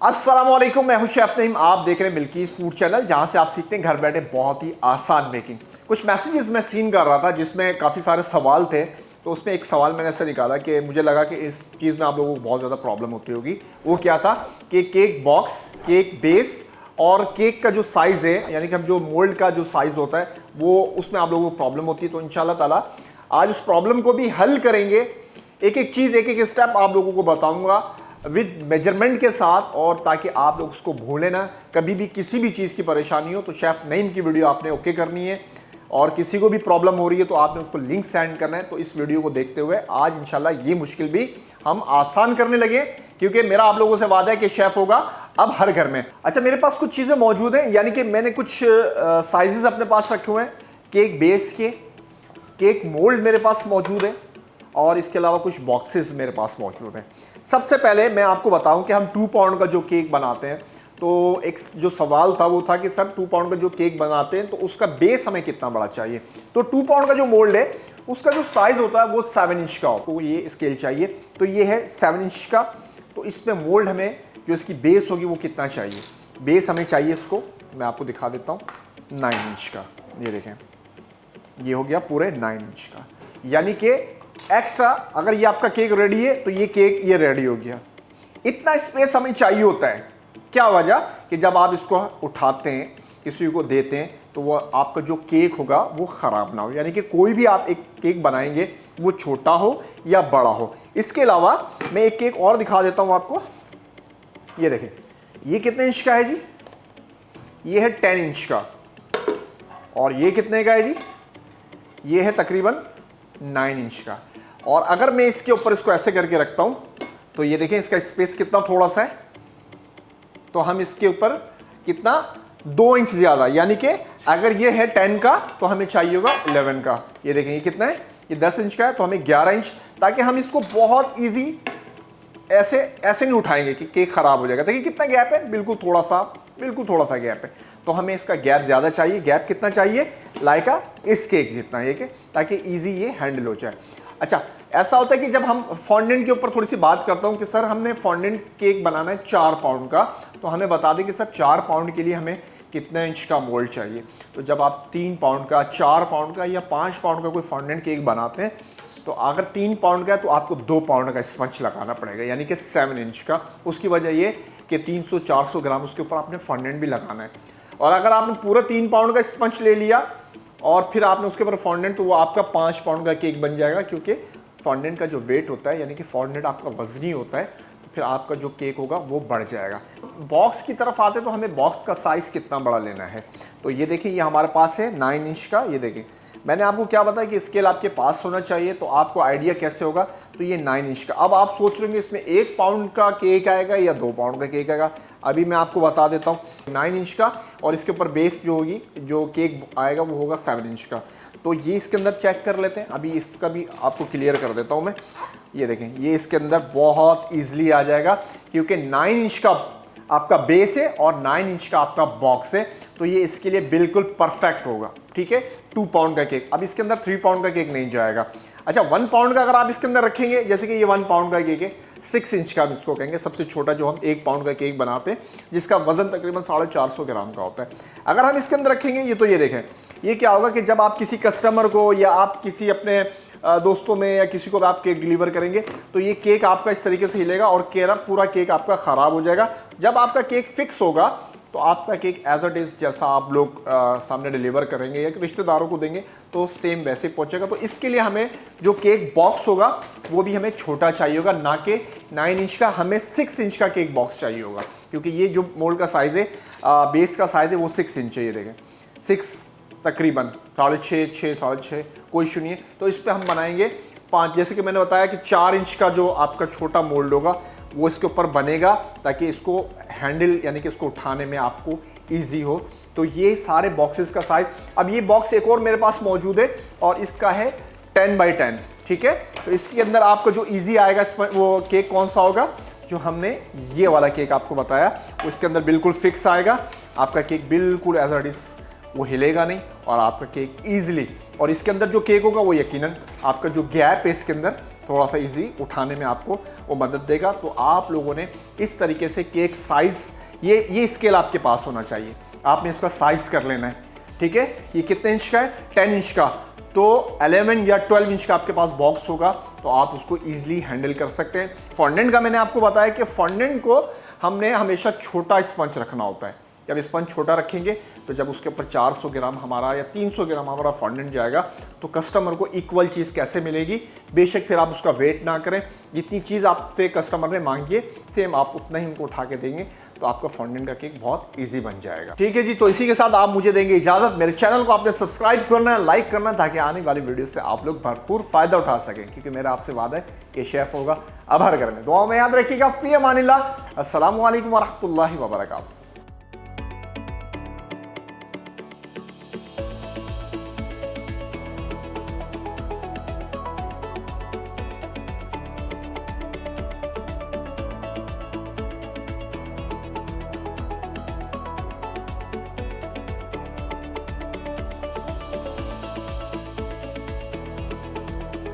अस्सलामुअलैकुम, मैं हूं शेफ नईम। आप देख रहे हैं मिल्कीज़ फूड चैनल, जहां से आप सीखते हैं घर बैठे बहुत ही आसान बेकिंग। कुछ मैसेजेस मैं सीन कर रहा था जिसमें काफ़ी सारे सवाल थे, तो उसमें एक सवाल मैंने ऐसे निकाला कि मुझे लगा कि इस चीज़ में आप लोगों को बहुत ज़्यादा प्रॉब्लम होती होगी। वो क्या था कि केक बॉक्स, केक बेस और केक का जो साइज़ है, यानी कि हम जो मोल्ड का जो साइज़ होता है वो, उसमें आप लोगों को प्रॉब्लम होती है। तो इंशाल्लाह ताला आज उस प्रॉब्लम को भी हल करेंगे। एक एक चीज़, एक एक स्टेप आप लोगों को बताऊंगा विद मेजरमेंट के साथ, और ताकि आप लोग उसको भूलें ना। कभी भी किसी भी चीज़ की परेशानी हो तो शेफ नईम की वीडियो आपने ओके करनी है, और किसी को भी प्रॉब्लम हो रही है तो आपने उसको लिंक सेंड करना है। तो इस वीडियो को देखते हुए आज इंशाल्लाह ये मुश्किल भी हम आसान करने लगे, क्योंकि मेरा आप लोगों से वादा है कि शेफ होगा अब हर घर में। अच्छा, मेरे पास कुछ चीज़ें मौजूद हैं, यानी कि मैंने कुछ साइजेस अपने पास रखे हुए हैं। केक बेस के, केक मोल्ड मेरे पास मौजूद है, और इसके अलावा कुछ बॉक्सेस मेरे पास मौजूद हैं। सबसे पहले मैं आपको बताऊं कि हम 2 पाउंड का जो केक बनाते हैं, तो एक जो सवाल था वो था कि सर 2 पाउंड का जो केक बनाते हैं तो उसका बेस हमें कितना बड़ा चाहिए। तो 2 पाउंड का जो मोल्ड है उसका जो साइज होता है वो 7 इंच का हो, तो ये स्केल चाहिए। तो ये है 7 इंच का। तो इसमें मोल्ड हमें जो इसकी बेस होगी वो कितना चाहिए, बेस हमें चाहिए, इसको मैं आपको दिखा देता हूँ, 9 इंच का। ये देखें, ये हो गया पूरे 9 इंच का। यानी कि एक्स्ट्रा, अगर ये आपका केक रेडी है तो ये केक ये रेडी हो गया। इतना स्पेस हमें चाहिए होता है। क्या वजह कि जब आप इसको उठाते हैं, किसी को देते हैं, तो वो आपका जो केक होगा वो ख़राब ना हो। यानी कि कोई भी आप एक केक बनाएंगे वो छोटा हो या बड़ा हो। इसके अलावा मैं एक केक और दिखा देता हूँ आपको। ये देखें, ये कितने इंच का है जी? ये है 10 इंच का। और ये कितने का है जी? ये है तकरीबन 9 इंच का। और अगर मैं इसके ऊपर इसको ऐसे करके रखता हूं तो ये देखें इसका स्पेस कितना थोड़ा सा है। तो हम इसके ऊपर कितना, 2 इंच ज्यादा, यानी कि अगर ये है 10 का तो हमें चाहिए होगा 11 का। ये देखें, ये कितना है, ये 10 इंच का है तो हमें 11 इंच, ताकि हम इसको बहुत ईजी ऐसे ऐसे नहीं उठाएंगे कि केक खराब हो जाएगा। देखिए कितना गैप है, बिल्कुल थोड़ा सा गैप है। तो हमें इसका गैप ज़्यादा चाहिए। गैप कितना चाहिए? लाइक इस केक जितना, ये के, ताकि इजी ये हैंडल हो जाए। अच्छा, ऐसा होता है कि जब हम फॉन्डेंट के ऊपर थोड़ी सी बात करता हूँ कि सर हमने फॉन्डेंट केक बनाना है 4 पाउंड का, तो हमें बता दें कि सर 4 पाउंड के लिए हमें कितने इंच का मोल्ड चाहिए। तो जब आप 3 पाउंड का, 4 पाउंड का या 5 पाउंड का कोई फॉन्डेंट केक बनाते हैं, तो अगर 3 पाउंड का है तो आपको 2 पाउंड का स्पंज लगाना पड़ेगा, यानी कि 7 इंच का। उसकी वजह ये कि 300-400 ग्राम उसके ऊपर आपने फॉन्डेंट भी लगाना है। और अगर आपने पूरा 3 पाउंड का स्पंज ले लिया और फिर आपने उसके ऊपर फॉन्डेंट, तो वो आपका 5 पाउंड का केक बन जाएगा, क्योंकि फॉन्डेंट का जो वेट होता है, यानी कि फॉन्डेंट आपका वजनी होता है, तो फिर आपका जो केक होगा वो बढ़ जाएगा। बॉक्स की तरफ आते तो हमें बॉक्स का साइज़ कितना बड़ा लेना है। तो ये देखिए, ये हमारे पास है 9 इंच का। ये देखिए, मैंने आपको क्या बताया कि स्केल आपके पास होना चाहिए, तो आपको आइडिया कैसे होगा। तो ये 9 इंच का। अब आप सोच रहे हैं इसमें 1 पाउंड का केक आएगा या 2 पाउंड का केक आएगा। अभी मैं आपको बता देता हूँ, 9 इंच का, और इसके ऊपर बेस जो होगी, जो केक आएगा वो होगा 7 इंच का। तो ये इसके अंदर चेक कर लेते हैं। अभी इसका भी आपको क्लियर कर देता हूँ मैं। ये देखें, ये इसके अंदर बहुत ईजिली आ जाएगा, क्योंकि 9 इंच का आपका बेस है और 9 इंच का आपका बॉक्स है, तो ये इसके लिए बिल्कुल परफेक्ट होगा। ठीक है, 2 पाउंड का केक। अब इसके अंदर 3 पाउंड का केक नहीं जाएगा। अच्छा, 1 पाउंड का अगर आप इसके अंदर रखेंगे, जैसे कि ये 1 पाउंड का केक है, 6 इंच का हम इसको कहेंगे, सबसे छोटा जो हम 1 पाउंड का केक बनाते हैं, जिसका वजन तकरीबन 450 ग्राम का होता है। अगर हम इसके अंदर रखेंगे ये, तो ये देखें, ये क्या होगा कि जब आप किसी कस्टमर को या आप किसी अपने दोस्तों में या किसी को आप केक डिलीवर करेंगे, तो ये केक आपका इस तरीके से हिलेगा और पूरा केक आपका ख़राब हो जाएगा। जब आपका केक फिक्स होगा तो आपका केक एज इट इज़, जैसा आप लोग सामने डिलीवर करेंगे या रिश्तेदारों को देंगे, तो सेम वैसे पहुंचेगा। तो इसके लिए हमें जो केक बॉक्स होगा वो भी हमें छोटा चाहिए होगा, ना कि 9 इंच का, हमें 6 इंच का केक बॉक्स चाहिए होगा, क्योंकि ये जो मोल्ड का साइज़ है, बेस का साइज़ है, वो 6 इंच है। ये देखें, 6 तकरीबन 6.5 6.5 कोई इशू नहीं है। तो इस पर हम बनाएंगे 5, जैसे कि मैंने बताया कि 4 इंच का जो आपका छोटा मोल्ड होगा वो इसके ऊपर बनेगा, ताकि इसको हैंडल, यानी कि इसको उठाने में आपको इजी हो। तो ये सारे बॉक्सेस का साइज। अब ये बॉक्स एक और मेरे पास मौजूद है, और इसका है 10 बाई 10। ठीक है, तो इसके अंदर आपका जो इजी आएगा, वो केक कौन सा होगा, जो हमने ये वाला केक आपको बताया, वो इसके अंदर बिल्कुल फिक्स आएगा। आपका केक बिल्कुल एज इट इज, वो हिलेगा नहीं, और आपका केक ईजिली, और इसके अंदर जो केक होगा वो यकीनन आपका जो गैप है इसके अंदर थोड़ा सा इजी उठाने में आपको वो मदद देगा। तो आप लोगों ने इस तरीके से केक साइज़, ये स्केल आपके पास होना चाहिए, आपने इसका साइज़ कर लेना है, ठीक है। ये कितने इंच का है? 10 इंच का। तो 11 या 12 इंच का आपके पास बॉक्स होगा तो आप उसको ईजिली हैंडल कर सकते हैं। फॉन्डेंट का मैंने आपको बताया कि फॉन्डेंट को हमने हमेशा छोटा स्पंज रखना होता है। जब स्पंज छोटा रखेंगे तो जब उसके ऊपर 400 ग्राम हमारा या 300 ग्राम हमारा फॉन्डेंट जाएगा तो कस्टमर को इक्वल चीज़ कैसे मिलेगी। बेशक फिर आप उसका वेट ना करें, जितनी चीज़ आपसे कस्टमर ने मांगी है सेम आप उतना ही उनको उठा के देंगे तो आपका फॉन्डेंट का केक बहुत इजी बन जाएगा। ठीक है जी, तो इसी के साथ आप मुझे देंगे इजाजत। मेरे चैनल को आपने सब्सक्राइब करना है, लाइक करना है, ताकि आने वाली वीडियो से आप लोग भरपूर फायदा उठा सकें, क्योंकि मेरा आपसे वादा है कि शेफ होगा अब हर घर में। दुआ में याद रखिएगा। फी अमानिल्लाह। अस्सलामु अलैकुम व रहमतुल्लाहि व बरकातहू।